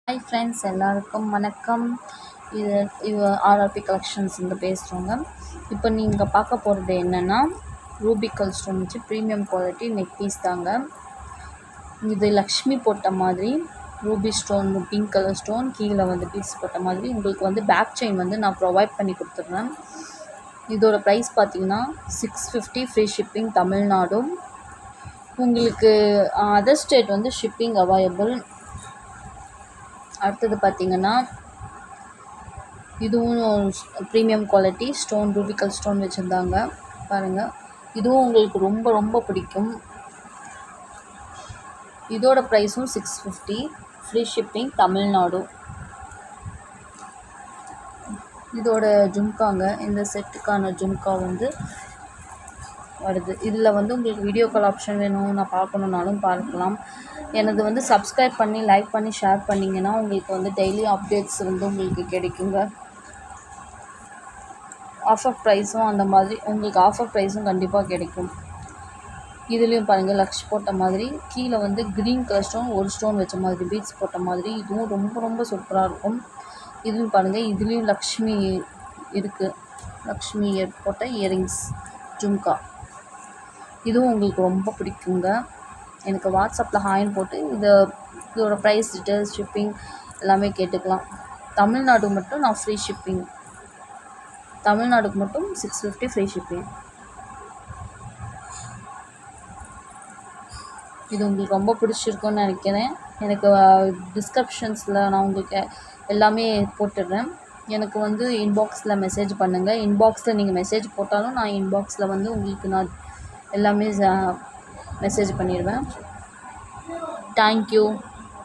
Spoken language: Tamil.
ஹாய் ஃப்ரெண்ட்ஸ், எல்லாருக்கும் வணக்கம். இது இது ஆர்ஆர்பி கலெக்ஷன்ஸ்லேருந்து பேசுகிறோங்க. இப்போ நீங்கள் பார்க்க போகிறது என்னென்னா, ரூபிக்கல் ஸ்டோன் வச்சு ப்ரீமியம் குவாலிட்டி நெக் பீஸ் தாங்க. இது லக்ஷ்மி போட்ட மாதிரி Ruby stone, pink colour stone கீழே வந்து பீஸ் போட்ட மாதிரி உங்களுக்கு வந்து பேக் செயின் வந்து நான் ப்ரொவைட் பண்ணி கொடுத்துட்றேன். இதோட ப்ரைஸ் பார்த்தீங்கன்னா 650 ஃப்ரீ ஷிப்பிங் தமிழ்நாடும். உங்களுக்கு அதர் ஸ்டேட் வந்து ஷிப்பிங் அவைலபிள். அடுத்தது பார்த்திங்கன்னா, இதுவும் ப்ரீமியம் குவாலிட்டி ஸ்டோன், ரூபிக்கல் ஸ்டோன் வச்சுருந்தாங்க பாருங்கள். இதுவும் உங்களுக்கு ரொம்ப ரொம்ப பிடிக்கும். இதோட ப்ரைஸும் 650 ஃப்ரீ ஷிப்பிங் தமிழ்நாடு. இதோட ஜும்காங்க, இந்த செட்டுக்கான ஜும்கா வந்து வருது. இதில் வந்து உங்களுக்கு வீடியோ கால் ஆப்ஷன் வேணும், நான் பார்க்கணுன்னாலும் பார்க்கலாம். எனது வந்து சப்ஸ்கிரைப் பண்ணி லைக் பண்ணி ஷேர் பண்ணிங்கன்னா உங்களுக்கு வந்து டெய்லி அப்டேட்ஸ் வந்து உங்களுக்கு கிடைக்குங்க. ஆஃபர் ப்ரைஸும் அந்த மாதிரி உங்களுக்கு ஆஃபர் ப்ரைஸும் கண்டிப்பாக கிடைக்கும். இதுலேயும் பாருங்கள், லக்ஷ் போட்ட மாதிரி கீழே வந்து க்ரீன் கலர் ஸ்டோன், ஒரு ஸ்டோன் வச்ச மாதிரி பீட்ஸ் போட்ட மாதிரி இதுவும் ரொம்ப ரொம்ப சூப்பராக இருக்கும். இதுவும் பாருங்கள், இதுலேயும் லக்ஷ்மி இருக்குது. லக்ஷ்மி போட்ட இயரிங்ஸ் ஜும்கா, இதுவும் உங்களுக்கு ரொம்ப பிடிக்குங்க. எனக்கு வாட்ஸ்அப்பில் ஹாய்ன்னு போட்டு இதோட ப்ரைஸ் டீட்டெயில்ஸ், ஷிப்பிங் எல்லாமே கேட்டுக்கலாம். தமிழ்நாடு மட்டும் நான் ஃப்ரீ ஷிப்பிங், தமிழ்நாடுக்கு மட்டும் 650 ஃப்ரீ ஷிப்பிங். இது உங்களுக்கு ரொம்ப பிடிச்சிருக்குன்னு நினைக்கிறேன். எனக்கு டிஸ்கிரிப்ஷன்ஸில் நான் உங்களுக்கு எல்லாமே போட்டுடுறேன். எனக்கு வந்து இன்பாக்ஸில் மெசேஜ் பண்ணுங்கள். இன்பாக்ஸில் நீங்கள் மெசேஜ் போட்டாலும் நான் இன்பாக்ஸில் வந்து உங்களுக்கு நான் எல்லாமே மெசேஜ் பண்ணிடுவேன். தேங்க்யூ.